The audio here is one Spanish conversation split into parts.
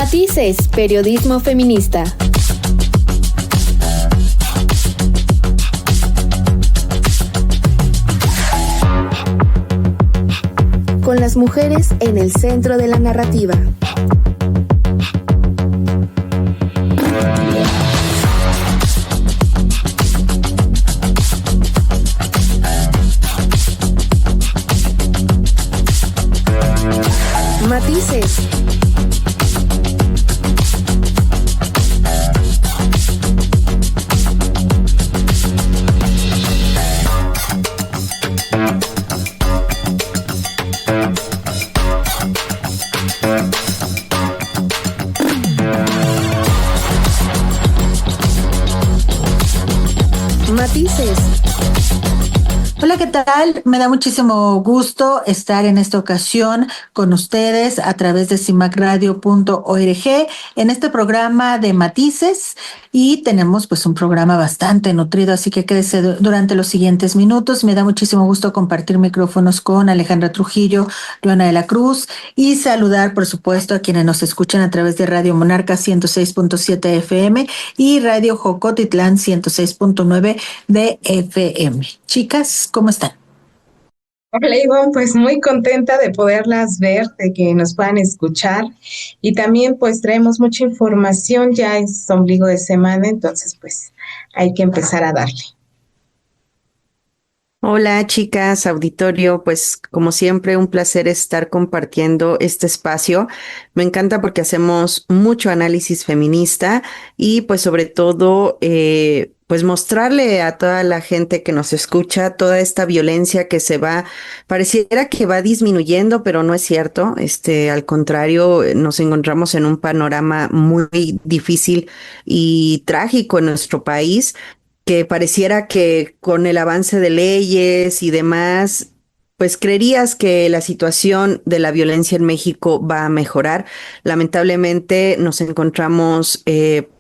Matices, periodismo feminista. Con las mujeres en el centro de la narrativa. Matices. Matices. Hola, ¿qué tal? Me da muchísimo gusto estar en esta ocasión con ustedes a través de cimacradio.org en este programa de Matices, y tenemos pues un programa bastante nutrido, así que quédese durante los siguientes minutos. Me da muchísimo gusto compartir micrófonos con Alejandra Trujillo, Joana de la Cruz, y saludar por supuesto a quienes nos escuchan a través de Radio Monarca 106.7 FM y Radio Jocotitlán 106.9 de FM. Chicas, ¿cómo están? Hola Ivonne, pues muy contenta de poderlas ver, de que nos puedan escuchar, y también pues traemos mucha información. Ya es ombligo de semana, entonces pues hay que empezar a darle. Hola chicas, auditorio, pues como siempre un placer estar compartiendo este espacio. Me encanta porque hacemos mucho análisis feminista y pues sobre todo pues mostrarle a toda la gente que nos escucha toda esta violencia que pareciera que va disminuyendo, pero no es cierto. Al contrario, nos encontramos en un panorama muy difícil y trágico en nuestro país, que pareciera que con el avance de leyes y demás, pues creerías que la situación de la violencia en México va a mejorar. Lamentablemente nos encontramos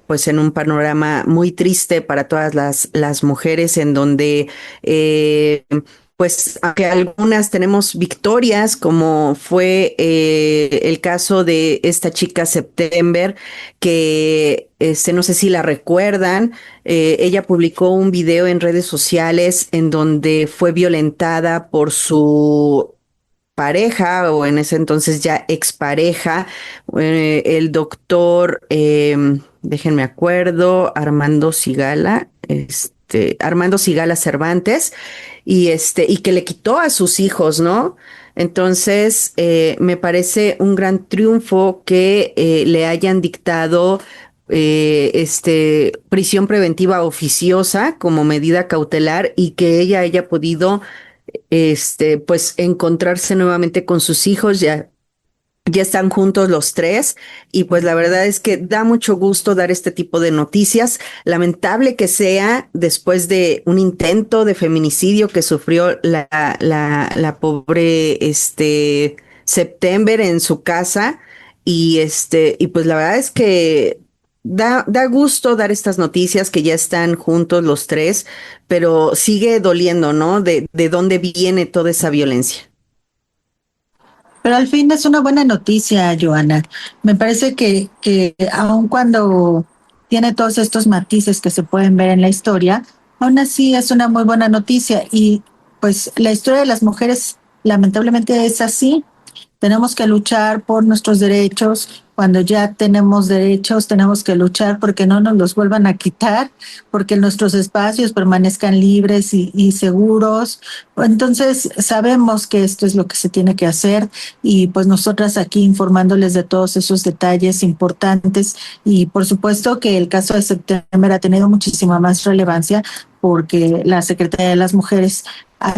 pues en un panorama muy triste para todas las mujeres, en donde pues aunque algunas tenemos victorias, como fue el caso de esta chica September, que no sé si la recuerdan. Ella publicó un video en redes sociales en donde fue violentada por su pareja, o en ese entonces ya expareja, el doctor, déjenme acuerdo, Armando Sigala Cervantes, y que le quitó a sus hijos, ¿no? Entonces, me parece un gran triunfo que le hayan dictado prisión preventiva oficiosa como medida cautelar, y que ella haya podido pues encontrarse nuevamente con sus hijos. Ya están juntos los tres, y pues la verdad es que da mucho gusto dar este tipo de noticias. Lamentable que sea después de un intento de feminicidio que sufrió la pobre September en su casa, y pues la verdad es que da gusto dar estas noticias que ya están juntos los tres, pero sigue doliendo, ¿no? De dónde viene toda esa violencia. Pero al fin es una buena noticia, Joana. Me parece que aun cuando tiene todos estos matices que se pueden ver en la historia, aún así es una muy buena noticia. Y pues la historia de las mujeres lamentablemente es así. Tenemos que luchar por nuestros derechos. Cuando ya tenemos derechos, tenemos que luchar porque no nos los vuelvan a quitar, porque nuestros espacios permanezcan libres y seguros. Entonces, sabemos que esto es lo que se tiene que hacer, y pues nosotras aquí informándoles de todos esos detalles importantes. Y por supuesto que el caso de September ha tenido muchísima más relevancia porque la Secretaría de las Mujeres ha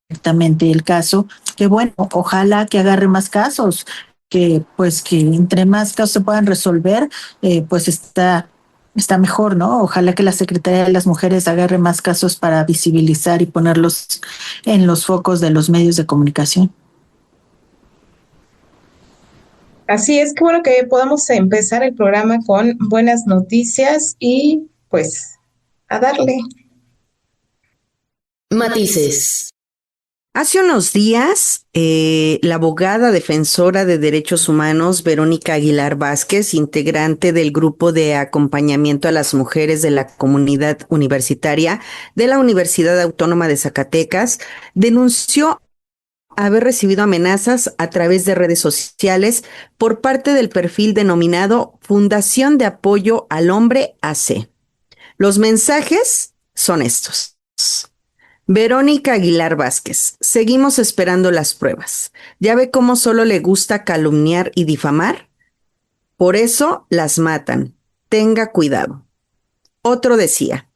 directamente el caso, que bueno, ojalá que agarre más casos, que entre más casos se puedan resolver, pues está mejor, ¿no? Ojalá que la Secretaría de las Mujeres agarre más casos para visibilizar y ponerlos en los focos de los medios de comunicación. Así es, que bueno que podamos empezar el programa con buenas noticias y pues a darle. Matices. Hace unos días, la abogada defensora de derechos humanos, Verónica Aguilar Vázquez, integrante del grupo de acompañamiento a las mujeres de la comunidad universitaria de la Universidad Autónoma de Zacatecas, denunció haber recibido amenazas a través de redes sociales por parte del perfil denominado Fundación de Apoyo al Hombre AC. Los mensajes son estos. Verónica Aguilar Vázquez, seguimos esperando las pruebas. ¿Ya ve cómo solo le gusta calumniar y difamar? Por eso las matan. Tenga cuidado. Otro decía,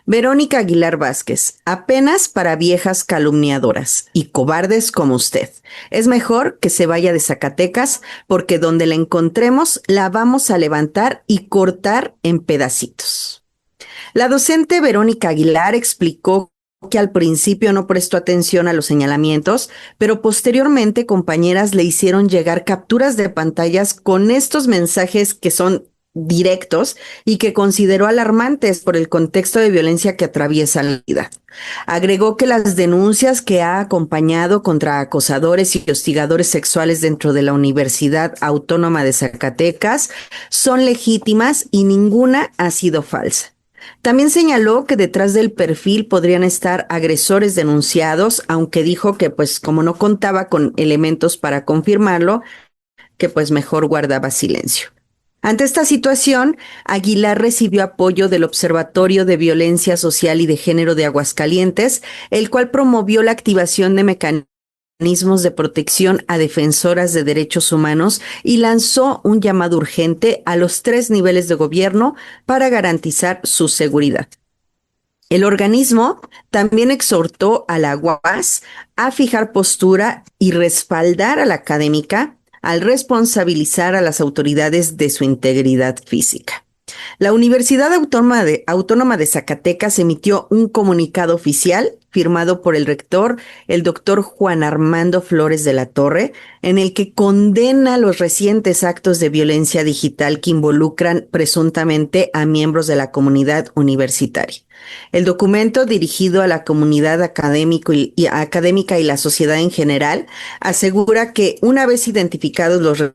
Verónica Aguilar Vázquez, apenas para viejas calumniadoras y cobardes como usted. Es mejor que se vaya de Zacatecas porque donde la encontremos la vamos a levantar y cortar en pedacitos. La docente Verónica Aguilar explicó que al principio no prestó atención a los señalamientos, pero posteriormente compañeras le hicieron llegar capturas de pantallas con estos mensajes que son directos y que consideró alarmantes por el contexto de violencia que atraviesa la vida. Agregó que las denuncias que ha acompañado contra acosadores y hostigadores sexuales dentro de la Universidad Autónoma de Zacatecas son legítimas y ninguna ha sido falsa. También señaló que detrás del perfil podrían estar agresores denunciados, aunque dijo que pues como no contaba con elementos para confirmarlo, que pues mejor guardaba silencio. Ante esta situación, Aguilar recibió apoyo del Observatorio de Violencia Social y de Género de Aguascalientes, el cual promovió la activación de mecanismos de protección a defensoras de derechos humanos y lanzó un llamado urgente a los 3 niveles de gobierno para garantizar su seguridad. El organismo también exhortó a la UAS a fijar postura y respaldar a la académica al responsabilizar a las autoridades de su integridad física. La Universidad Autónoma de Zacatecas emitió un comunicado oficial firmado por el rector, el doctor Juan Armando Flores de la Torre, en el que condena los recientes actos de violencia digital que involucran presuntamente a miembros de la comunidad universitaria. El documento, dirigido a la comunidad académica y la sociedad en general, asegura que una vez identificados los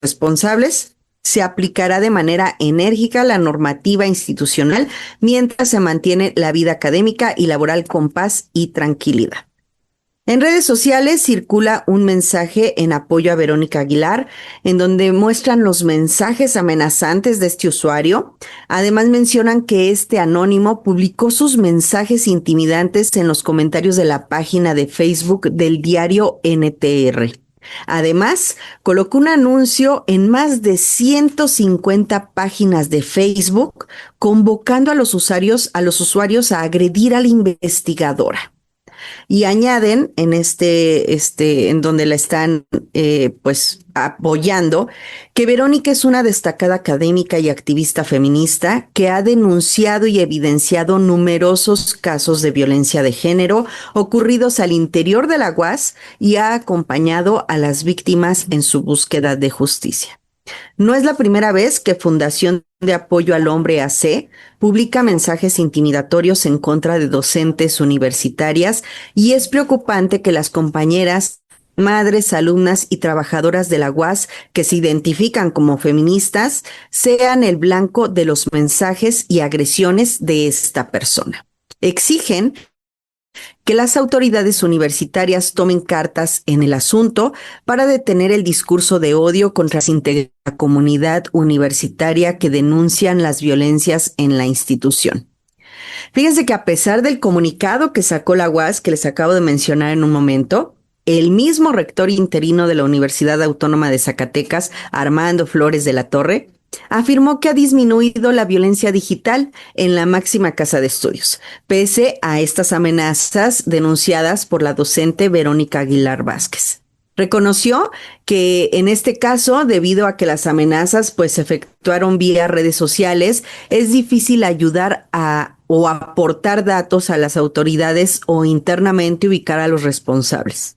responsables, se aplicará de manera enérgica la normativa institucional mientras se mantiene la vida académica y laboral con paz y tranquilidad. En redes sociales circula un mensaje en apoyo a Verónica Aguilar, en donde muestran los mensajes amenazantes de este usuario. Además mencionan que este anónimo publicó sus mensajes intimidantes en los comentarios de la página de Facebook del diario NTR. Además, colocó un anuncio en más de 150 páginas de Facebook convocando a los usuarios a agredir a la investigadora. Y añaden en en donde la están pues apoyando, que Verónica es una destacada académica y activista feminista que ha denunciado y evidenciado numerosos casos de violencia de género ocurridos al interior de la UAS y ha acompañado a las víctimas en su búsqueda de justicia. No es la primera vez que Fundación de Apoyo al Hombre AC publica mensajes intimidatorios en contra de docentes universitarias y es preocupante que las compañeras, madres, alumnas y trabajadoras de la UAS que se identifican como feministas sean el blanco de los mensajes y agresiones de esta persona. Exigen que las autoridades universitarias tomen cartas en el asunto para detener el discurso de odio contra la comunidad universitaria que denuncian las violencias en la institución. Fíjense que a pesar del comunicado que sacó la UAS, que les acabo de mencionar en un momento, el mismo rector interino de la Universidad Autónoma de Zacatecas, Armando Flores de la Torre, afirmó que ha disminuido la violencia digital en la máxima casa de estudios, pese a estas amenazas denunciadas por la docente Verónica Aguilar Vázquez. Reconoció que en este caso, debido a que las amenazas pues se efectuaron vía redes sociales, es difícil ayudar o aportar datos a las autoridades o internamente ubicar a los responsables.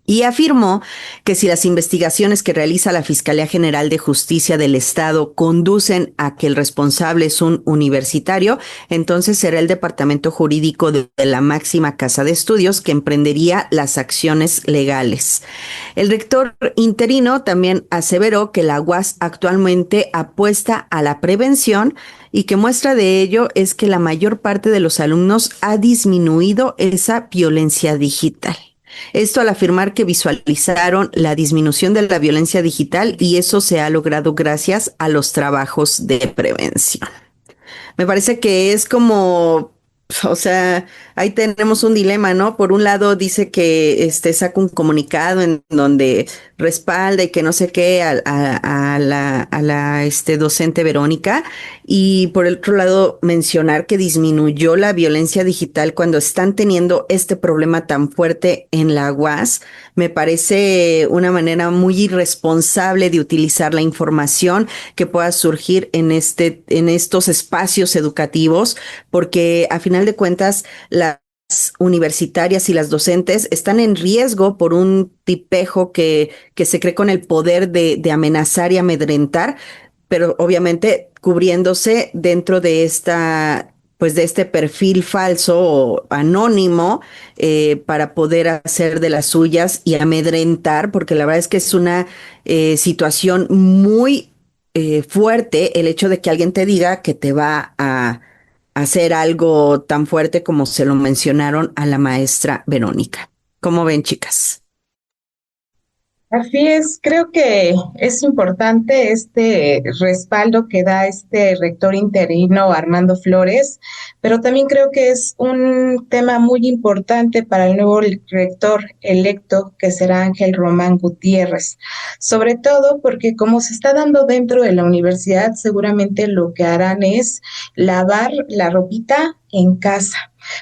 Y afirmó que si las investigaciones que realiza la Fiscalía General de Justicia del Estado conducen a que el responsable es un universitario, entonces será el Departamento Jurídico de la máxima casa de estudios que emprendería las acciones legales. El rector interino también aseveró que la UAS actualmente apuesta a la prevención y que muestra de ello es que la mayor parte de los alumnos ha disminuido esa violencia digital. Esto al afirmar que visualizaron la disminución de la violencia digital y eso se ha logrado gracias a los trabajos de prevención. Me parece que es como, o sea, ahí tenemos un dilema, ¿no? Por un lado dice que saca un comunicado en donde respalda y que no sé qué a la docente Verónica, y por el otro lado mencionar que disminuyó la violencia digital cuando están teniendo este problema tan fuerte en la UAS. Me parece una manera muy irresponsable de utilizar la información que pueda surgir en estos espacios educativos, porque a final de cuentas las universitarias y las docentes están en riesgo por un tipejo que se cree con el poder de amenazar y amedrentar, pero obviamente cubriéndose dentro de de este perfil falso o anónimo, para poder hacer de las suyas y amedrentar, porque la verdad es que es una situación muy fuerte el hecho de que alguien te diga que te va a hacer algo tan fuerte como se lo mencionaron a la maestra Verónica. ¿Cómo ven, chicas? Así es, creo que es importante este respaldo que da este rector interino Armando Flores, pero también creo que es un tema muy importante para el nuevo rector electo, que será Ángel Román Gutiérrez, sobre todo porque como se está dando dentro de la universidad, seguramente lo que harán es lavar la ropita en casa.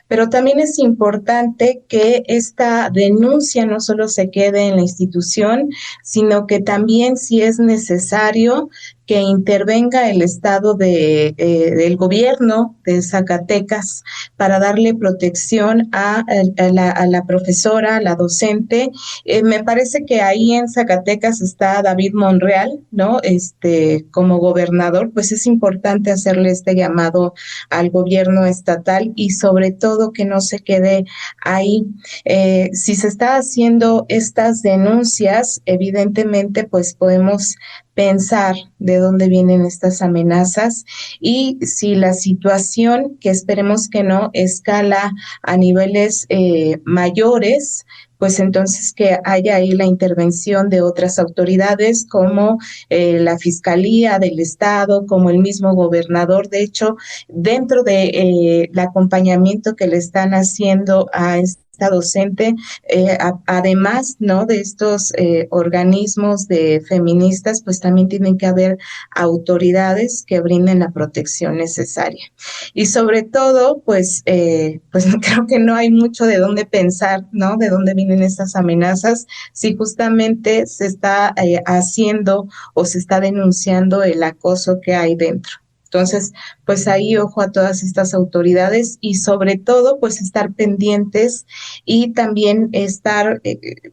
Pero también es importante que esta denuncia no solo se quede en la institución, sino que también, si es necesario, que intervenga el Estado del gobierno de Zacatecas para darle protección a la profesora, a la docente. Me parece que ahí en Zacatecas está David Monreal, ¿no? Como gobernador, pues es importante hacerle este llamado al gobierno estatal y sobre todo que no se quede ahí. Si se está haciendo estas denuncias, evidentemente pues podemos pensar de dónde vienen estas amenazas y si la situación, que esperemos que no, escala a niveles mayores, pues entonces que haya ahí la intervención de otras autoridades como la Fiscalía del Estado, como el mismo gobernador. De hecho, dentro de el acompañamiento que le están haciendo a esta docente, además, ¿no?, de estos organismos de feministas, pues también tienen que haber autoridades que brinden la protección necesaria. Y sobre todo, pues creo que no hay mucho de dónde pensar, ¿no?, de dónde vienen estas amenazas, si justamente se está haciendo o se está denunciando el acoso que hay dentro. Entonces, pues ahí ojo a todas estas autoridades y sobre todo, pues estar pendientes y también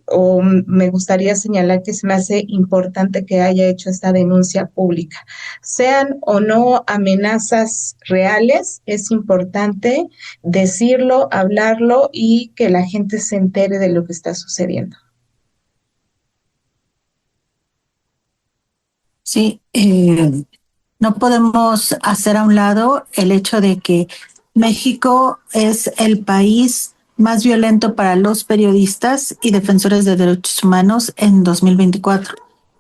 o me gustaría señalar que se me hace importante que haya hecho esta denuncia pública. Sean o no amenazas reales, es importante decirlo, hablarlo y que la gente se entere de lo que está sucediendo. Sí, no podemos hacer a un lado el hecho de que México es el país más violento para los periodistas y defensores de derechos humanos en 2024,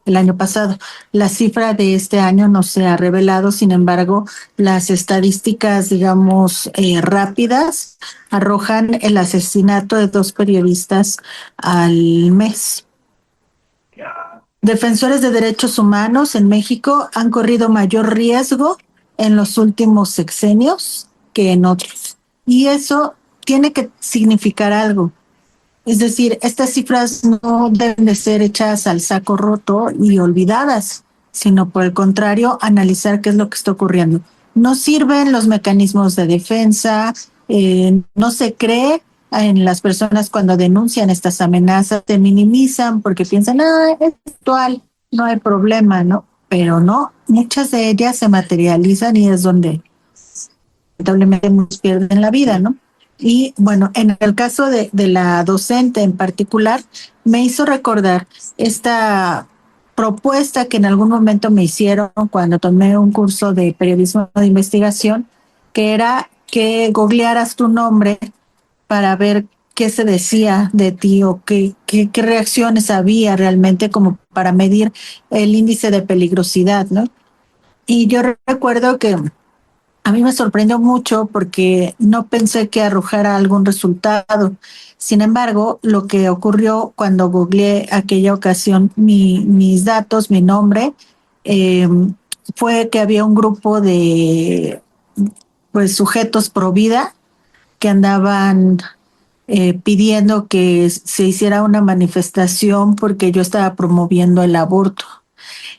el año pasado. La cifra de este año no se ha revelado, sin embargo, las estadísticas, digamos, rápidas arrojan el asesinato de 2 periodistas al mes. Defensores de derechos humanos en México han corrido mayor riesgo en los últimos sexenios que en otros. Y eso tiene que significar algo. Es decir, estas cifras no deben de ser hechas al saco roto y olvidadas, sino por el contrario, analizar qué es lo que está ocurriendo. No sirven los mecanismos de defensa, no se cree en las personas cuando denuncian estas amenazas, se minimizan porque piensan, es actual, no hay problema, ¿no? Pero no, muchas de ellas se materializan y es donde lamentablemente muchos pierden la vida, ¿no? Y bueno, en el caso de la docente en particular, me hizo recordar esta propuesta que en algún momento me hicieron cuando tomé un curso de periodismo de investigación, que era que googlearas tu nombre para ver qué se decía de ti o qué reacciones había realmente como para medir el índice de peligrosidad, ¿no? Y yo recuerdo que a mí me sorprendió mucho porque no pensé que arrojara algún resultado. Sin embargo, lo que ocurrió cuando googleé aquella ocasión mis datos, mi nombre, eh, fue que había un grupo de pues sujetos pro vida que andaban pidiendo que se hiciera una manifestación porque yo estaba promoviendo el aborto.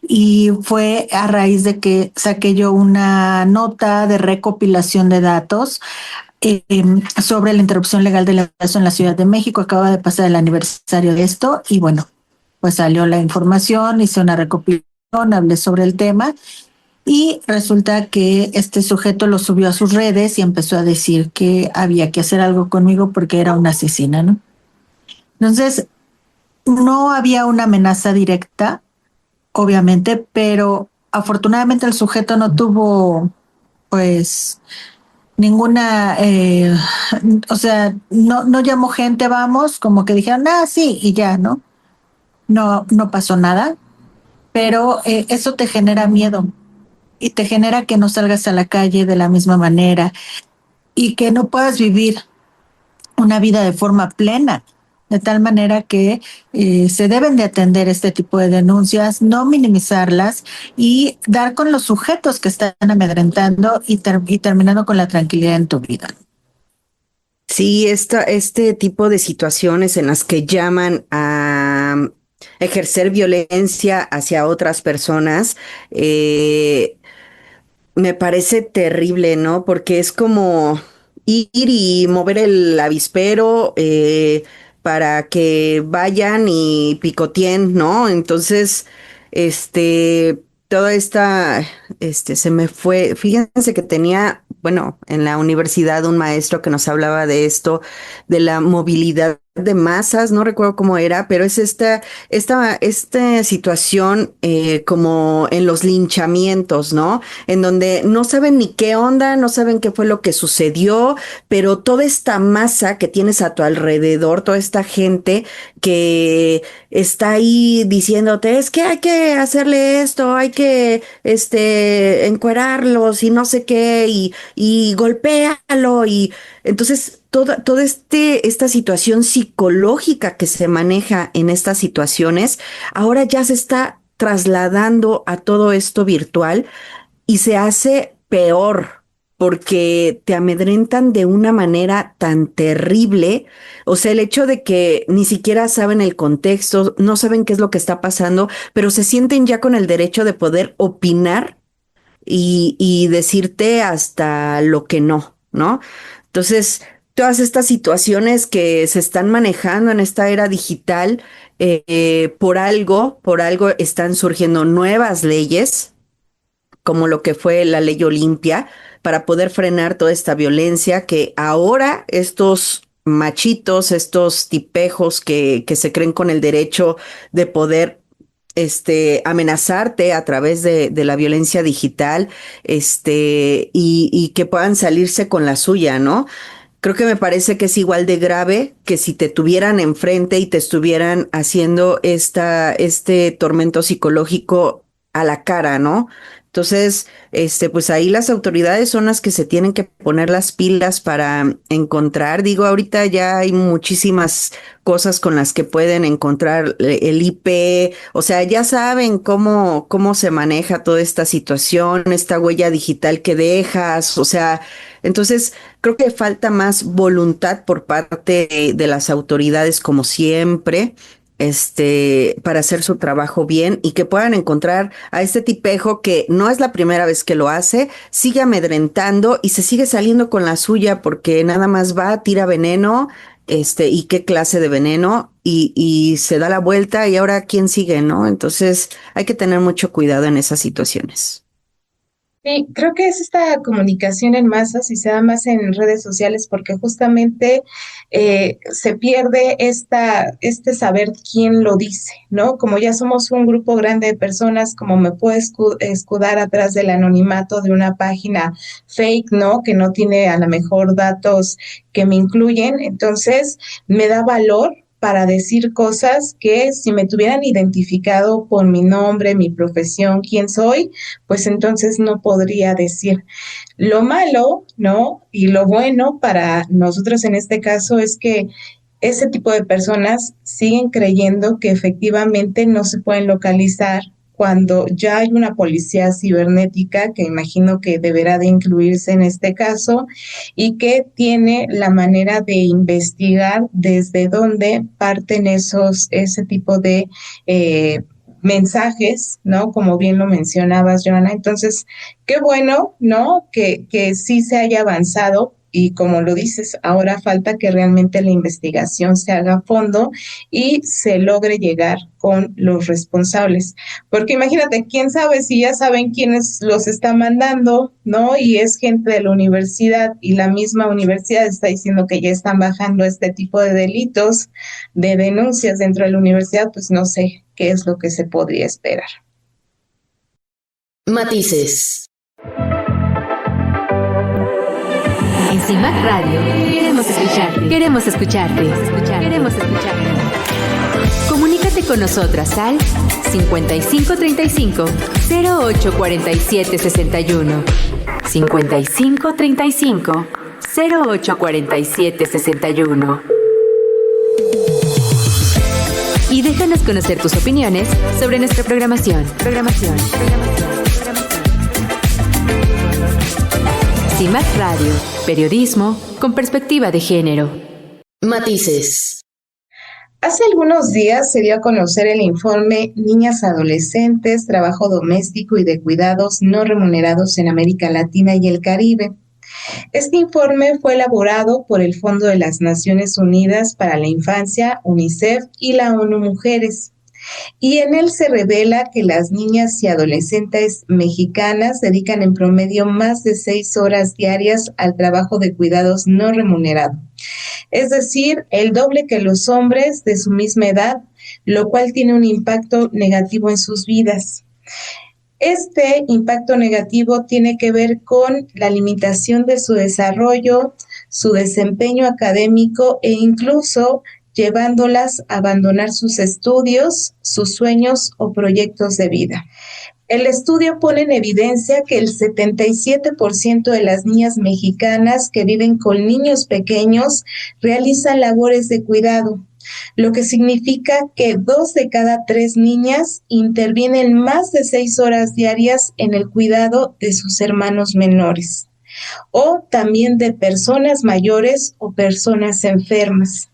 Y fue a raíz de que saqué yo una nota de recopilación de datos sobre la interrupción legal del embarazo en la Ciudad de México. Acaba de pasar el aniversario de esto y bueno, pues salió la información, hice una recopilación, hablé sobre el tema y resulta que este sujeto lo subió a sus redes y empezó a decir que había que hacer algo conmigo porque era una asesina, ¿no? Entonces, no había una amenaza directa, obviamente, pero afortunadamente el sujeto no tuvo, pues, ninguna, o sea, no llamó gente, vamos, como que dijeron, sí, y ya, ¿no? No pasó nada, pero eso te genera miedo y te genera que no salgas a la calle de la misma manera y que no puedas vivir una vida de forma plena, de tal manera que se deben de atender este tipo de denuncias, no minimizarlas y dar con los sujetos que están amedrentando y terminando con la tranquilidad en tu vida. Sí, este tipo de situaciones en las que llaman a ejercer violencia hacia otras personas, me parece terrible, ¿no? Porque es como ir y mover el avispero para que vayan y picoteen, ¿no? Entonces, toda se me fue. Fíjense que tenía, bueno, en la universidad un maestro que nos hablaba de esto, de la movilidad de masas, no recuerdo cómo era, pero es esta situación como en los linchamientos, ¿no? En donde no saben ni qué onda, no saben qué fue lo que sucedió, pero toda esta masa que tienes a tu alrededor, toda esta gente que está ahí diciéndote, es que hay que hacerle esto, hay que encuerarlos y no sé qué, y golpéalo, y entonces toda esta situación psicológica que se maneja en estas situaciones, ahora ya se está trasladando a todo esto virtual y se hace peor porque te amedrentan de una manera tan terrible. O sea, el hecho de que ni siquiera saben el contexto, no saben qué es lo que está pasando, pero se sienten ya con el derecho de poder opinar y decirte hasta lo que no, ¿no? Entonces, todas estas situaciones que se están manejando en esta era digital, por algo están surgiendo nuevas leyes, como lo que fue la ley Olimpia, para poder frenar toda esta violencia que ahora estos machitos, estos tipejos que se creen con el derecho de poder amenazarte a través de la violencia digital, y que puedan salirse con la suya, ¿no? Creo que me parece que es igual de grave que si te tuvieran enfrente y te estuvieran haciendo este tormento psicológico a la cara, ¿no? Entonces, pues ahí las autoridades son las que se tienen que poner las pilas para encontrar. Digo, ahorita ya hay muchísimas cosas con las que pueden encontrar el IP, o sea, ya saben cómo se maneja toda esta situación, esta huella digital que dejas, o sea, entonces creo que falta más voluntad por parte de las autoridades, como siempre, para hacer su trabajo bien y que puedan encontrar a este tipejo que no es la primera vez que lo hace, sigue amedrentando y se sigue saliendo con la suya porque nada más va, tira veneno y qué clase de veneno, y se da la vuelta y ahora quién sigue, ¿no? Entonces hay que tener mucho cuidado en esas situaciones. Sí, creo que es esta comunicación en masas y se da más en redes sociales porque justamente se pierde este saber quién lo dice, ¿no? Como ya somos un grupo grande de personas, como me puedo escudar atrás del anonimato de una página fake, ¿no? Que no tiene a lo mejor datos que me incluyen, entonces me da valor para decir cosas que si me tuvieran identificado por mi nombre, mi profesión, quién soy, pues entonces no podría decir. Lo malo, ¿no? Y lo bueno para nosotros en este caso es que ese tipo de personas siguen creyendo que efectivamente no se pueden localizar cuando ya hay una policía cibernética que imagino que deberá de incluirse en este caso y que tiene la manera de investigar desde dónde parten ese tipo de mensajes, ¿no? Como bien lo mencionabas, Joana. Entonces, qué bueno, ¿no? Que sí se haya avanzado y como lo dices, ahora falta que realmente la investigación se haga a fondo y se logre llegar con los responsables. Porque imagínate, quién sabe si ya saben quiénes los está mandando, ¿no? Y es gente de la universidad y la misma universidad está diciendo que ya están bajando este tipo de delitos, de denuncias dentro de la universidad, pues no sé qué es lo que se podría esperar. Matices. En CIMAC Radio queremos escucharte. Queremos escucharte. Queremos escucharte. Comunícate con nosotras al 5535 0847 61. 5535 0847 61. Y déjanos conocer tus opiniones sobre nuestra programación. CIMAC Radio, periodismo con perspectiva de género. Matices. Hace algunos días se dio a conocer el informe Niñas Adolescentes, Trabajo Doméstico y de Cuidados No Remunerados en América Latina y el Caribe. Este informe fue elaborado por el Fondo de las Naciones Unidas para la Infancia, UNICEF y la ONU Mujeres. Y en él se revela que las niñas y adolescentes mexicanas dedican en promedio más de 6 horas diarias al trabajo de cuidados no remunerado. Es decir, el doble que los hombres de su misma edad, lo cual tiene un impacto negativo en sus vidas. Este impacto negativo tiene que ver con la limitación de su desarrollo, su desempeño académico e incluso llevándolas a abandonar sus estudios, sus sueños o proyectos de vida. El estudio pone en evidencia que el 77% de las niñas mexicanas que viven con niños pequeños realizan labores de cuidado, lo que significa que 2 de cada 3 niñas intervienen más de 6 horas diarias en el cuidado de sus hermanos menores, o también de personas mayores o personas enfermas.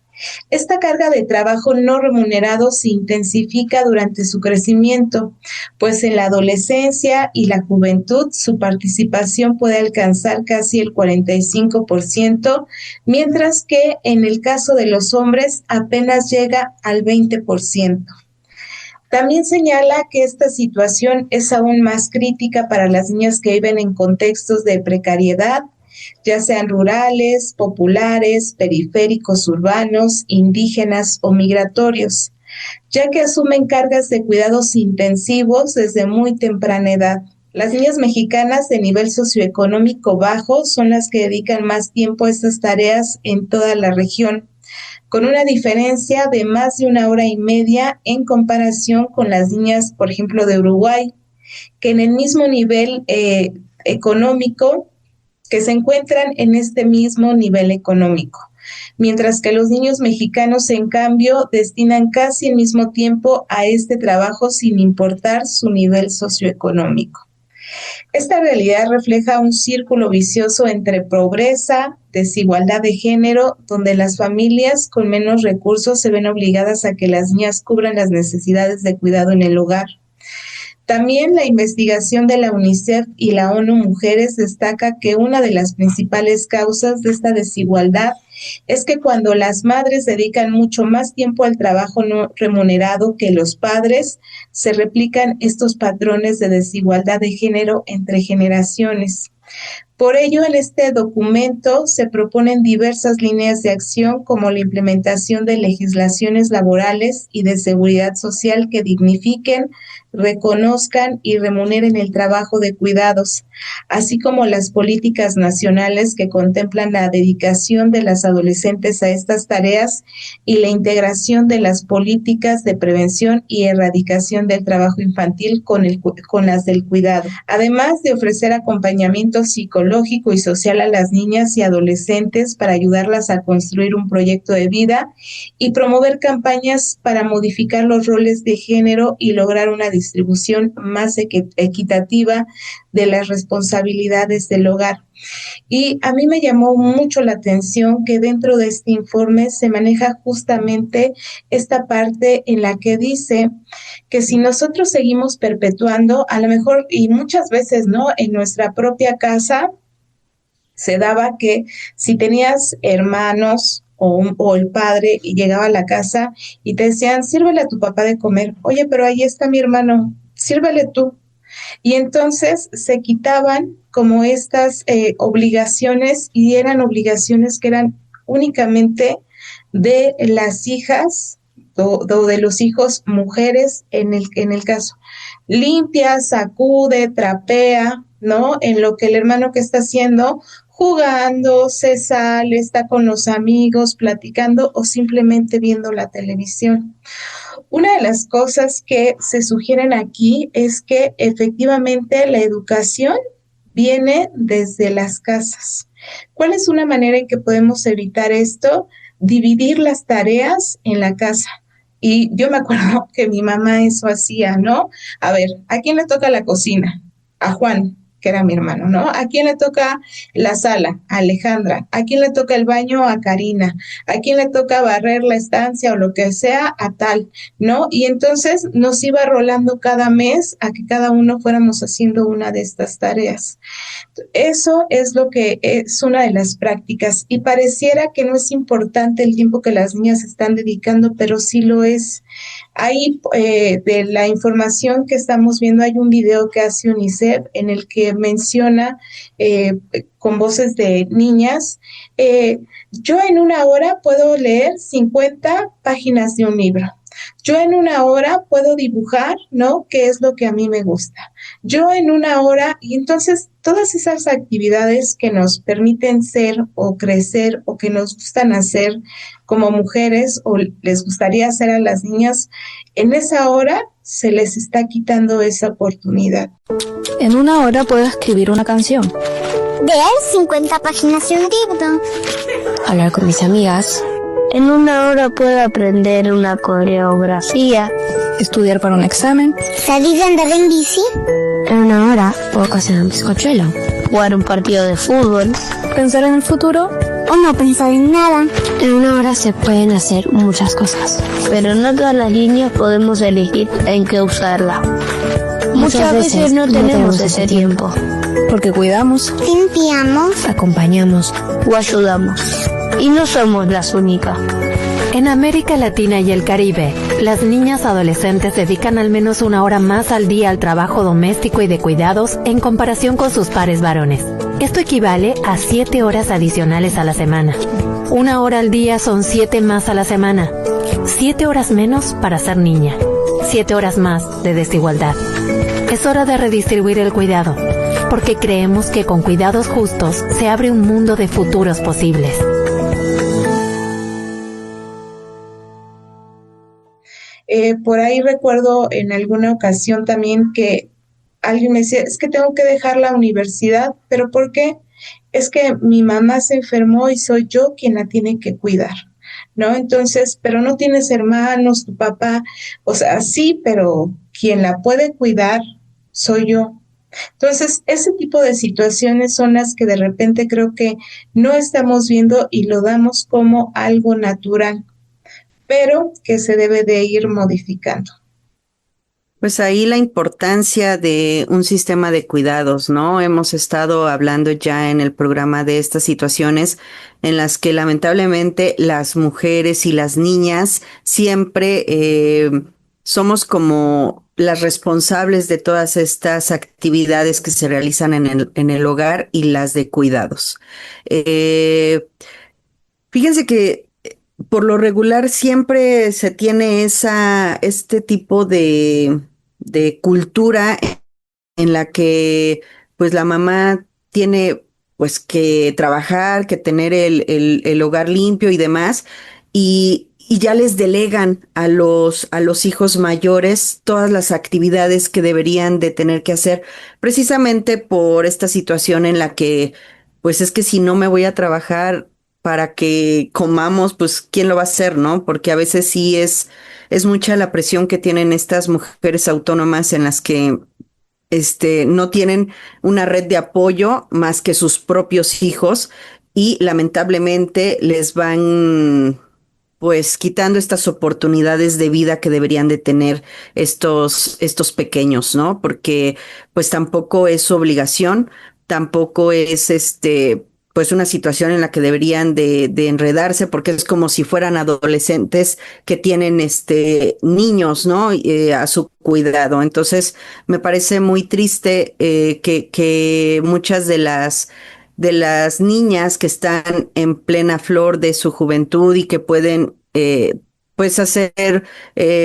Esta carga de trabajo no remunerado se intensifica durante su crecimiento, pues en la adolescencia y la juventud su participación puede alcanzar casi el 45%, mientras que en el caso de los hombres apenas llega al 20%. También señala que esta situación es aún más crítica para las niñas que viven en contextos de precariedad, ya sean rurales, populares, periféricos, urbanos, indígenas o migratorios, ya que asumen cargas de cuidados intensivos desde muy temprana edad. Las niñas mexicanas de nivel socioeconómico bajo son las que dedican más tiempo a estas tareas en toda la región, con una diferencia de más de 1 hora y media en comparación con las niñas, por ejemplo, de Uruguay, que en el mismo nivel económico, que se encuentran en este mismo nivel económico, mientras que los niños mexicanos, en cambio, destinan casi el mismo tiempo a este trabajo sin importar su nivel socioeconómico. Esta realidad refleja un círculo vicioso entre pobreza, desigualdad de género, donde las familias con menos recursos se ven obligadas a que las niñas cubran las necesidades de cuidado en el hogar. También la investigación de la UNICEF y la ONU Mujeres destaca que una de las principales causas de esta desigualdad es que cuando las madres dedican mucho más tiempo al trabajo no remunerado que los padres, se replican estos patrones de desigualdad de género entre generaciones. Por ello, en este documento se proponen diversas líneas de acción como la implementación de legislaciones laborales y de seguridad social que dignifiquen, reconozcan y remuneren el trabajo de cuidados, así como las políticas nacionales que contemplan la dedicación de las adolescentes a estas tareas y la integración de las políticas de prevención y erradicación del trabajo infantil con las del cuidado, además de ofrecer acompañamiento psicológico y social a las niñas y adolescentes para ayudarlas a construir un proyecto de vida y promover campañas para modificar los roles de género y lograr una distribución más equitativa de las responsabilidades del hogar. Y a mí me llamó mucho la atención que dentro de este informe se maneja justamente esta parte en la que dice que si nosotros seguimos perpetuando, a lo mejor y muchas veces, ¿no?, en nuestra propia casa se daba que si tenías hermanos o el padre y llegaba a la casa y te decían, sírvele a tu papá de comer, oye, pero ahí está mi hermano, sírvele tú. Y entonces se quitaban como estas obligaciones y eran obligaciones que eran únicamente de las hijas o de los hijos mujeres en el caso. Limpia, sacude, trapea, ¿no? En lo que el hermano que está haciendo, jugando, se sale, está con los amigos, platicando o simplemente viendo la televisión. Una de las cosas que se sugieren aquí es que efectivamente la educación viene desde las casas. ¿Cuál es una manera en que podemos evitar esto? Dividir las tareas en la casa. Y yo me acuerdo que mi mamá eso hacía, ¿no? A ver, ¿a quién le toca la cocina? A Juan, que era mi hermano, ¿no? ¿A quién le toca la sala? A Alejandra. ¿A quién le toca el baño? A Karina. ¿A quién le toca barrer la estancia o lo que sea? A tal, ¿no? Y entonces nos iba rolando cada mes a que cada uno fuéramos haciendo una de estas tareas. Eso es lo que es una de las prácticas y pareciera que no es importante el tiempo que las niñas están dedicando, pero sí lo es. Ahí de la información que estamos viendo hay un video que hace UNICEF en el que menciona con voces de niñas, yo en una hora puedo leer 50 páginas de un libro. Yo en una hora puedo dibujar, ¿no? ¿Qué es lo que a mí me gusta? Yo en una hora, y entonces todas esas actividades que nos permiten ser o crecer o que nos gustan hacer como mujeres o les gustaría hacer a las niñas, en esa hora se les está quitando esa oportunidad. En una hora puedo escribir una canción. Leer 50 páginas de un libro. Hablar con mis amigas. En una hora puedo aprender una coreografía. Estudiar para un examen. Salir a andar en bici. En una hora puedo cocinar un bizcochuelo. Jugar un partido de fútbol. Pensar en el futuro. O no pensar en nada. En una hora se pueden hacer muchas cosas. Pero no todas las líneas podemos elegir en qué usarla. Muchas veces no tenemos ese tiempo. Porque cuidamos, limpiamos, acompañamos o ayudamos. Y no somos las únicas. En América Latina y el Caribe, las niñas adolescentes dedican al menos una hora más al día al trabajo doméstico y de cuidados en comparación con sus pares varones. Esto equivale a 7 horas adicionales a la semana. Una hora al día son 7 más a la semana. 7 horas menos para ser niña. 7 horas más de desigualdad. Es hora de redistribuir el cuidado, porque creemos que con cuidados justos se abre un mundo de futuros posibles. Por ahí recuerdo en alguna ocasión también que alguien me decía, es que tengo que dejar la universidad, ¿pero por qué? Es que mi mamá se enfermó y soy yo quien la tiene que cuidar, ¿no? Entonces, pero no tienes hermanos, tu papá, o sea, sí, pero quien la puede cuidar soy yo. Entonces, ese tipo de situaciones son las que de repente creo que no estamos viendo y lo damos como algo natural, pero que se debe de ir modificando. Pues ahí la importancia de un sistema de cuidados, ¿no? Hemos estado hablando ya en el programa de estas situaciones en las que lamentablemente las mujeres y las niñas siempre somos como las responsables de todas estas actividades que se realizan en el hogar y las de cuidados. Eh, Fíjense que por lo regular siempre se tiene este tipo de cultura en la que pues la mamá tiene pues que trabajar, que tener el hogar limpio y demás, y ya les delegan a los hijos mayores todas las actividades que deberían de tener que hacer, precisamente por esta situación en la que pues es que si no me voy a trabajar para que comamos, pues ¿quién lo va a hacer, no? Porque a veces sí es mucha la presión que tienen estas mujeres autónomas en las que no tienen una red de apoyo más que sus propios hijos y lamentablemente les van pues quitando estas oportunidades de vida que deberían de tener estos pequeños, ¿no? Porque pues tampoco es su obligación, tampoco es pues una situación en la que deberían de enredarse, porque es como si fueran adolescentes que tienen niños, ¿no? A su cuidado. Entonces, me parece muy triste que muchas de las niñas que están en plena flor de su juventud y que pueden pues hacer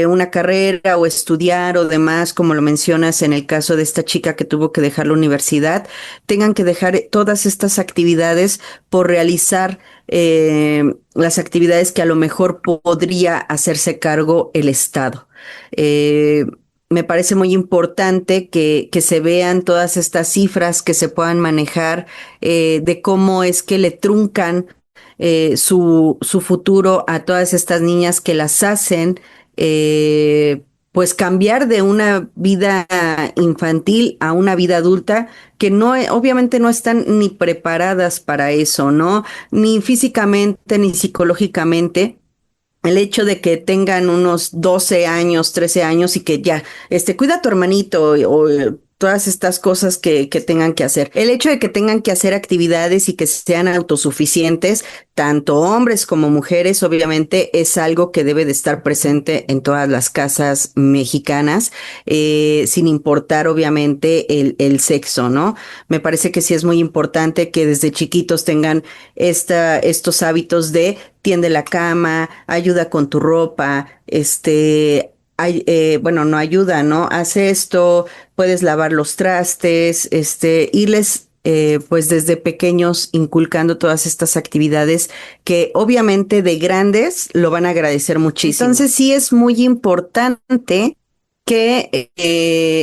una carrera o estudiar o demás, como lo mencionas en el caso de esta chica que tuvo que dejar la universidad, tengan que dejar todas estas actividades por realizar las actividades que a lo mejor podría hacerse cargo el Estado. Eh, Me parece muy importante que se vean todas estas cifras, que se puedan manejar de cómo es que le truncan su futuro a todas estas niñas que las hacen pues cambiar de una vida infantil a una vida adulta que no, obviamente no están ni preparadas para eso, ¿no? Ni físicamente ni psicológicamente. El hecho de que tengan unos 12 años, 13 años y que ya, cuida a tu hermanito o todas estas cosas que tengan que hacer. El hecho de que tengan que hacer actividades y que sean autosuficientes, tanto hombres como mujeres, obviamente es algo que debe de estar presente en todas las casas mexicanas, sin importar obviamente el sexo, ¿no? Me parece que sí es muy importante que desde chiquitos tengan estos hábitos de tiende la cama, ayuda con tu ropa, bueno, no ayuda, ¿no? Hace esto, puedes lavar los trastes, irles pues desde pequeños inculcando todas estas actividades que obviamente de grandes lo van a agradecer muchísimo. Entonces sí es muy importante que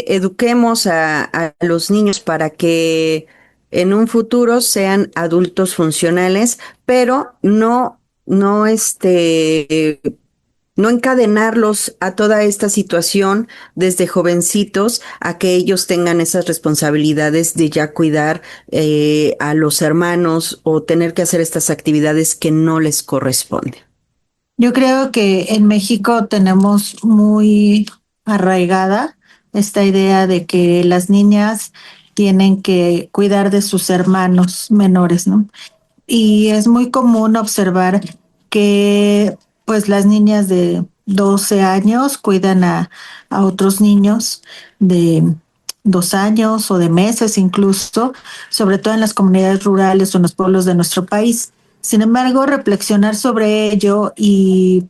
eduquemos a los niños para que en un futuro sean adultos funcionales, pero no encadenarlos a toda esta situación desde jovencitos a que ellos tengan esas responsabilidades de ya cuidar a los hermanos o tener que hacer estas actividades que no les corresponden. Yo creo que en México tenemos muy arraigada esta idea de que las niñas tienen que cuidar de sus hermanos menores, ¿no? Y es muy común observar que pues las niñas de 12 años cuidan a otros niños de 2 años o de meses incluso, sobre todo en las comunidades rurales o en los pueblos de nuestro país. Sin embargo, reflexionar sobre ello y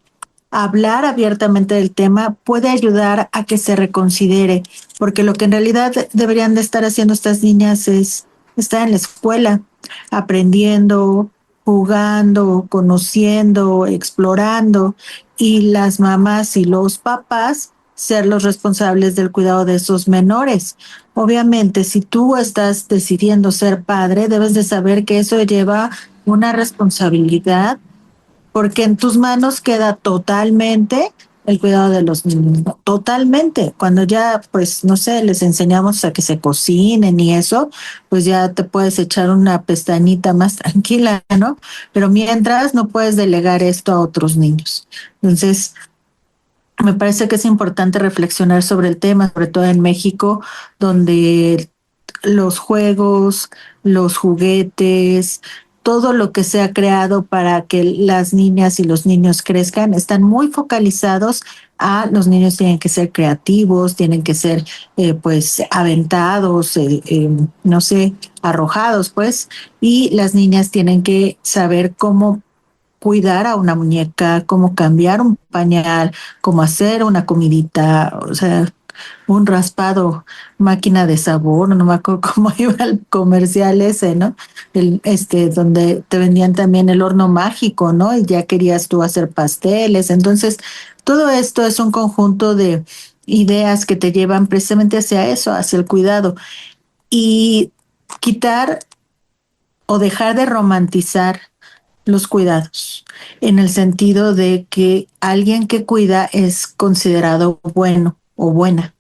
hablar abiertamente del tema puede ayudar a que se reconsidere, porque lo que en realidad deberían de estar haciendo estas niñas es estar en la escuela, aprendiendo, jugando, conociendo, explorando, y las mamás y los papás ser los responsables del cuidado de esos menores. Obviamente, si tú estás decidiendo ser padre, debes de saber que eso lleva una responsabilidad, porque en tus manos queda totalmente el cuidado de los niños, ¿no? Totalmente. Cuando ya, pues, no sé, les enseñamos a que se cocinen y eso, pues ya te puedes echar una pestañita más tranquila, ¿no? Pero mientras no puedes delegar esto a otros niños. Entonces, Me parece que es importante reflexionar sobre el tema, sobre todo en México, donde los juegos, los juguetes, todo lo que se ha creado para que las niñas y los niños crezcan, están muy focalizados a los niños tienen que ser creativos, tienen que ser pues aventados, no sé, arrojados pues, y las niñas tienen que saber cómo cuidar a una muñeca, cómo cambiar un pañal, cómo hacer una comidita, o sea, un raspado, máquina de sabor, no me acuerdo cómo iba el comercial ese, ¿no? Donde te vendían también el horno mágico, ¿no? Y ya querías tú hacer pasteles. Entonces, todo esto es un conjunto de ideas que te llevan precisamente hacia eso, hacia el cuidado. Y quitar o dejar de romantizar los cuidados, en el sentido de que alguien que cuida es considerado bueno o buena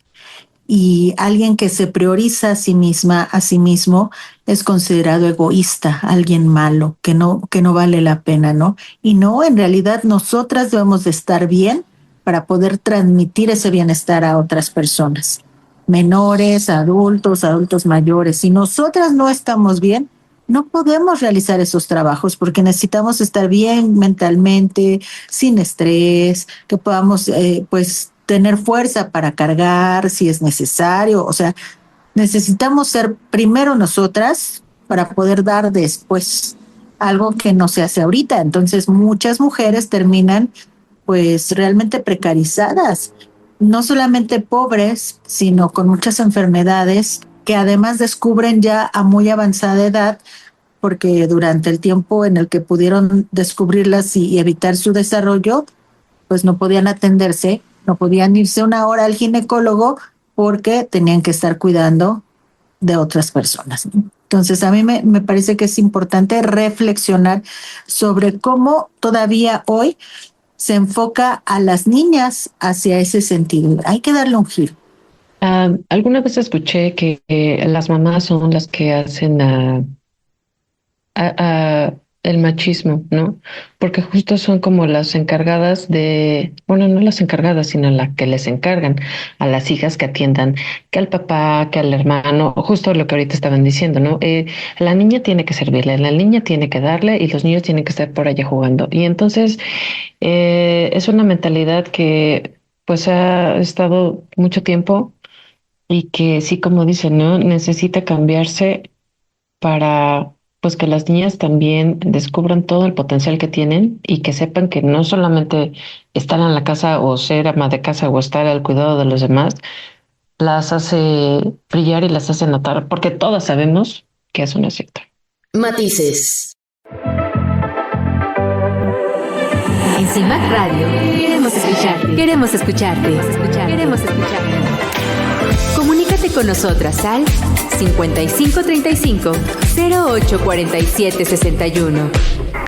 y alguien que se prioriza a sí misma, a sí mismo, es considerado egoísta, alguien malo, que no vale la pena, ¿no? Y no, en realidad nosotras debemos de estar bien para poder transmitir ese bienestar a otras personas, menores, adultos, adultos mayores. Si nosotras no estamos bien, no podemos realizar esos trabajos porque necesitamos estar bien mentalmente, sin estrés, que podamos pues tener fuerza para cargar si es necesario. O sea, necesitamos ser primero nosotras para poder dar después, algo que no se hace ahorita. Entonces muchas mujeres terminan pues realmente precarizadas, no solamente pobres, sino con muchas enfermedades que además descubren ya a muy avanzada edad porque durante el tiempo en el que pudieron descubrirlas y evitar su desarrollo, pues no podían atenderse, no podían irse una hora al ginecólogo porque tenían que estar cuidando de otras personas, ¿no? Entonces, a mí me parece que es importante reflexionar sobre cómo todavía hoy se enfoca a las niñas hacia ese sentido. Hay que darle un giro. Alguna vez escuché que las mamás son las que hacen el machismo, ¿no? Porque justo son como las encargadas de, bueno, no las encargadas, sino las que les encargan a las hijas que atiendan, que al papá, que al hermano, justo lo que ahorita estaban diciendo, ¿no? La niña tiene que servirle, la niña tiene que darle y los niños tienen que estar por allá jugando. Y entonces es una mentalidad que pues ha estado mucho tiempo y que sí, como dicen, ¿no? Necesita cambiarse para pues que las niñas también descubran todo el potencial que tienen y que sepan que no solamente estar en la casa o ser ama de casa o estar al cuidado de los demás, las hace brillar y las hace notar, porque todas sabemos que eso no es cierto. Matices. En CIMAC Radio queremos escucharte. Queremos escucharte. Queremos escucharte. Comunícate con nosotras al 5535 0847 61.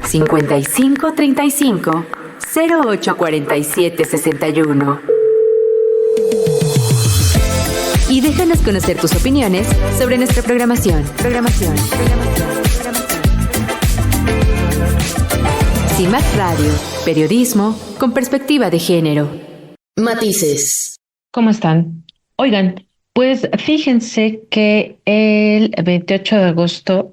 5535 0847 61. Y déjanos conocer tus opiniones sobre nuestra programación. CIMAC Radio, periodismo con perspectiva de género. Matices. ¿Cómo están? Oigan, pues fíjense que el 28 de agosto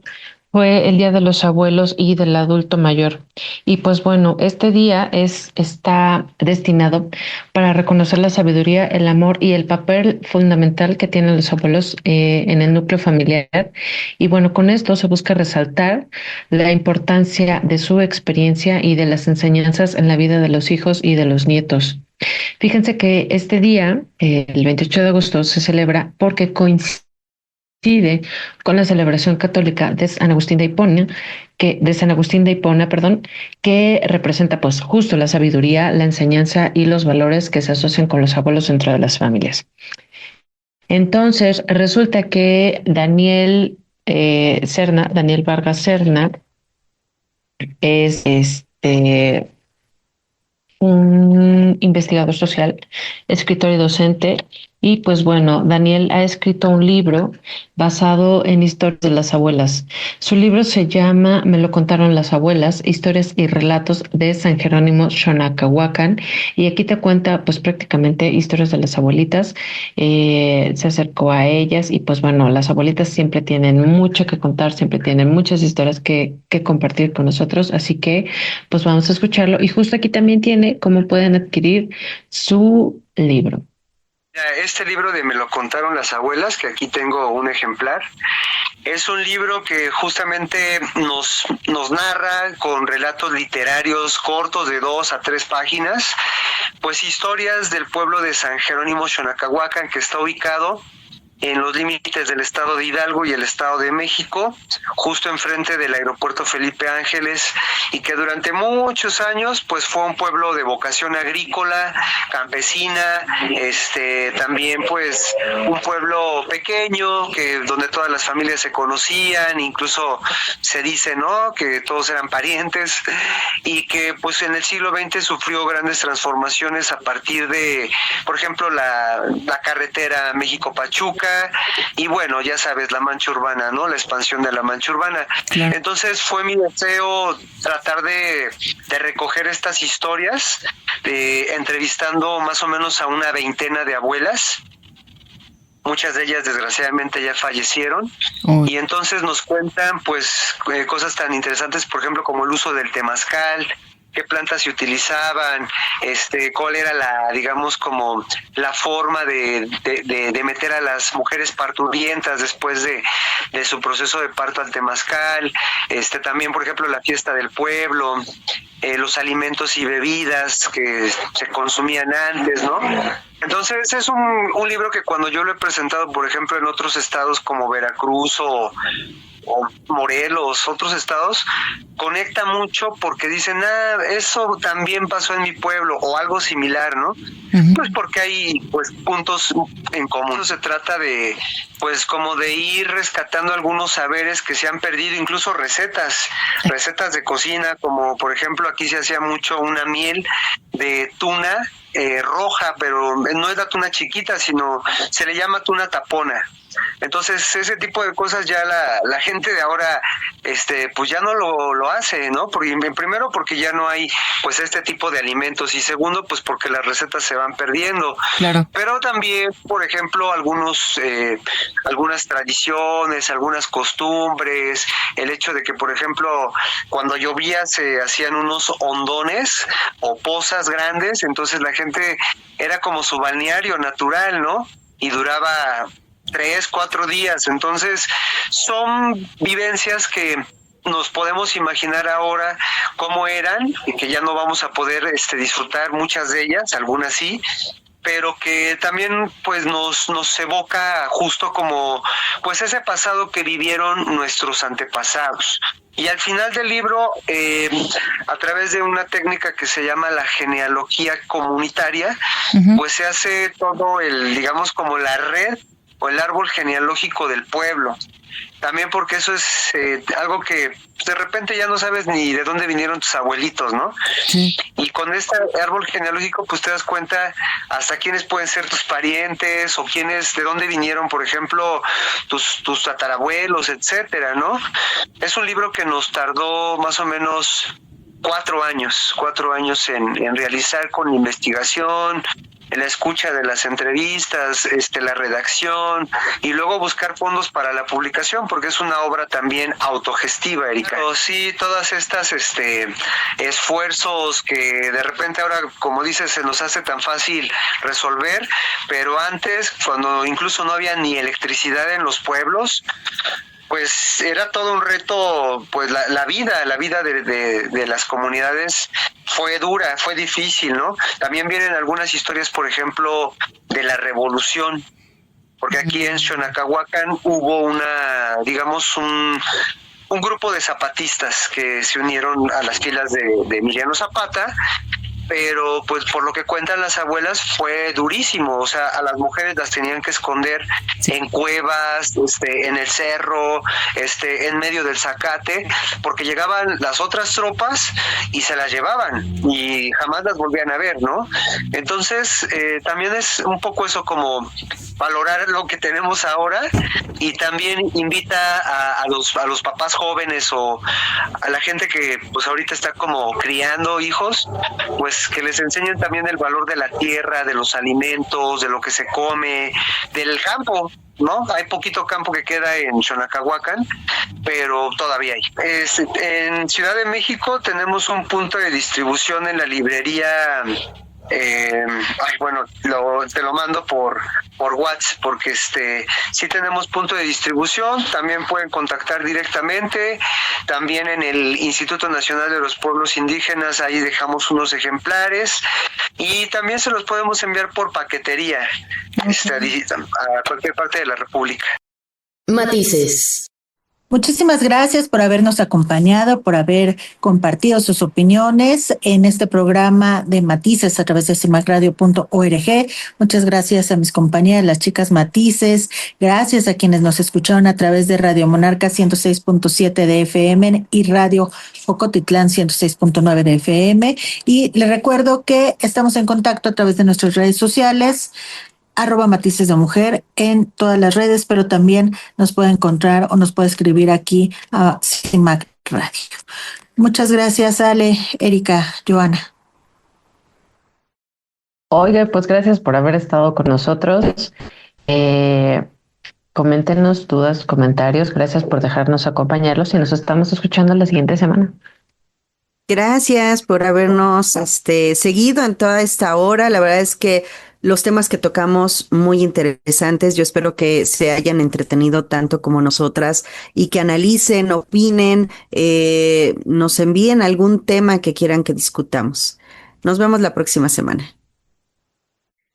fue el Día de los Abuelos y del Adulto Mayor. Y pues bueno, este día está destinado para reconocer la sabiduría, el amor y el papel fundamental que tienen los abuelos en el núcleo familiar. Y bueno, con esto se busca resaltar la importancia de su experiencia y de las enseñanzas en la vida de los hijos y de los nietos. Fíjense que este día, el 28 de agosto, se celebra porque coincide con la celebración católica de San Agustín de Hipona, que representa pues justo la sabiduría, la enseñanza y los valores que se asocian con los abuelos dentro de las familias. Entonces, resulta que Daniel Vargas Serna, es un investigador social, escritor y docente, Y pues bueno, Daniel ha escrito un libro basado en historias de las abuelas. Su libro se llama Me lo contaron las abuelas, historias y relatos de San Jerónimo Xonacahuacan. Y aquí te cuenta pues prácticamente historias de las abuelitas. Se acercó a ellas y pues bueno, las abuelitas siempre tienen mucho que contar, siempre tienen muchas historias que compartir con nosotros. Así que pues vamos a escucharlo. Y justo aquí también tiene cómo pueden adquirir su libro. Este libro de Me lo contaron las abuelas, que aquí tengo un ejemplar, es un libro que justamente nos narra con relatos literarios cortos de 2 a 3 páginas, pues historias del pueblo de San Jerónimo Xonacahuacan, que está ubicado en los límites del estado de Hidalgo y el estado de México, justo enfrente del aeropuerto Felipe Ángeles, y que durante muchos años pues fue un pueblo de vocación agrícola, campesina, también pues un pueblo pequeño donde todas las familias se conocían, incluso se dice, ¿no?, que todos eran parientes, y que pues en el siglo XX sufrió grandes transformaciones a partir de, por ejemplo, la carretera México-Pachuca, y bueno, ya sabes, la mancha urbana, ¿no?, la expansión de la mancha urbana. Claro. Entonces fue mi deseo tratar de recoger estas historias, entrevistando más o menos a una veintena de abuelas. Muchas de ellas desgraciadamente ya fallecieron, y entonces nos cuentan pues cosas tan interesantes, por ejemplo, como el uso del temazcal, qué plantas se utilizaban, cuál era digamos como la forma de meter a las mujeres parturientas después de su proceso de parto al temazcal, también por ejemplo la fiesta del pueblo, los alimentos y bebidas que se consumían antes, ¿no? Entonces es un libro que cuando yo lo he presentado, por ejemplo, en otros estados como Veracruz o Morelos, otros estados, conecta mucho porque dicen, eso también pasó en mi pueblo, o algo similar, ¿no? Uh-huh. Pues porque hay pues puntos en común. Se trata de pues como de ir rescatando algunos saberes que se han perdido, incluso recetas de cocina, como por ejemplo aquí se hacía mucho una miel de tuna roja, pero no es la tuna chiquita, sino se le llama tuna tapona. Entonces ese tipo de cosas ya la gente de ahora pues ya no lo hace, ¿no? Porque primero porque ya no hay pues este tipo de alimentos, y segundo pues porque las recetas se van perdiendo. Claro. Pero también, por ejemplo, algunas tradiciones, algunas costumbres, el hecho de que, por ejemplo, cuando llovía se hacían unos hondones o pozas grandes, entonces la gente era como su balneario natural, ¿no? Y duraba 3-4 días. Entonces son vivencias que nos podemos imaginar ahora cómo eran, y que ya no vamos a poder disfrutar muchas de ellas, algunas sí, pero que también pues nos evoca justo como pues ese pasado que vivieron nuestros antepasados. Y al final del libro, a través de una técnica que se llama la genealogía comunitaria, uh-huh, pues se hace todo digamos como la red o el árbol genealógico del pueblo. También porque eso es algo que de repente ya no sabes ni de dónde vinieron tus abuelitos, ¿no? Sí. Y con este árbol genealógico pues te das cuenta hasta quiénes pueden ser tus parientes, o de dónde vinieron, por ejemplo, tus tatarabuelos, etcétera, ¿no? Es un libro que nos tardó más o menos 4 años en realizar, con investigación, la escucha de las entrevistas, la redacción, y luego buscar fondos para la publicación, porque es una obra también autogestiva, Erika. Pero sí, todas estas esfuerzos que de repente ahora, como dices, se nos hace tan fácil resolver, pero antes, cuando incluso no había ni electricidad en los pueblos, pues era todo un reto. Pues la vida de las comunidades fue dura, fue difícil, ¿no? También vienen algunas historias, por ejemplo, de la revolución, porque aquí en Xonacahuacan hubo un grupo de zapatistas que se unieron a las filas de Emiliano Zapata, pero pues por lo que cuentan las abuelas fue durísimo, o sea, a las mujeres las tenían que esconder en cuevas, en el cerro, en medio del zacate, porque llegaban las otras tropas y se las llevaban y jamás las volvían a ver, ¿no? Entonces, también es un poco eso, como valorar lo que tenemos ahora, y también invita a los papás jóvenes o a la gente que pues ahorita está como criando hijos, pues que les enseñen también el valor de la tierra, de los alimentos, de lo que se come, del campo, ¿no? Hay poquito campo que queda en Xonacahuacan, pero todavía hay. En Ciudad de México tenemos un punto de distribución en la librería. Bueno, te lo mando por WhatsApp, porque sí tenemos punto de distribución. También pueden contactar directamente. También en el Instituto Nacional de los Pueblos Indígenas, ahí dejamos unos ejemplares, y también se los podemos enviar por paquetería a cualquier parte de la República. Matices. Muchísimas gracias por habernos acompañado, por haber compartido sus opiniones en este programa de Matices a través de cimacradio.org. Muchas gracias a mis compañeras, las chicas Matices. Gracias a quienes nos escucharon a través de Radio Monarca 106.7 de FM y Radio Jocotitlán 106.9 de FM. Y les recuerdo que estamos en contacto a través de nuestras redes sociales, @Matices de Mujer en todas las redes, pero también nos puede encontrar o nos puede escribir aquí a CIMAC Radio. Muchas gracias, Ale, Erika, Joana. Oiga, pues gracias por haber estado con nosotros. Coméntenos dudas, comentarios. Gracias por dejarnos acompañarlos y nos estamos escuchando la siguiente semana. Gracias por habernos seguido en toda esta hora. La verdad es que los temas que tocamos muy interesantes. Yo espero que se hayan entretenido tanto como nosotras y que analicen, opinen, nos envíen algún tema que quieran que discutamos. Nos vemos la próxima semana.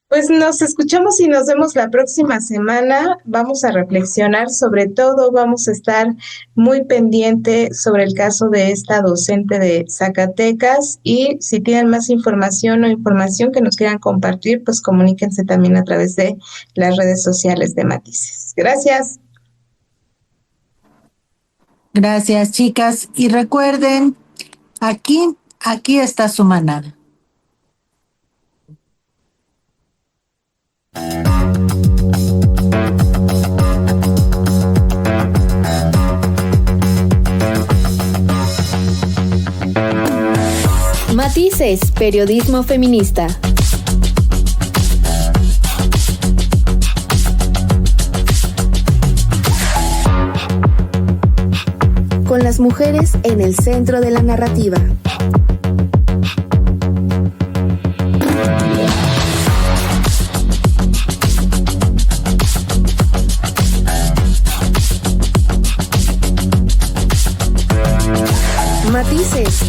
Pues nos escuchamos y nos vemos la próxima semana. Vamos a reflexionar, sobre todo vamos a estar muy pendiente sobre el caso de esta docente de Zacatecas, y si tienen más información o información que nos quieran compartir, pues comuníquense también a través de las redes sociales de Matices. Gracias. Gracias, chicas. Y recuerden, aquí está su manada. Matices, periodismo feminista. Con las mujeres en el centro de la narrativa. Matices,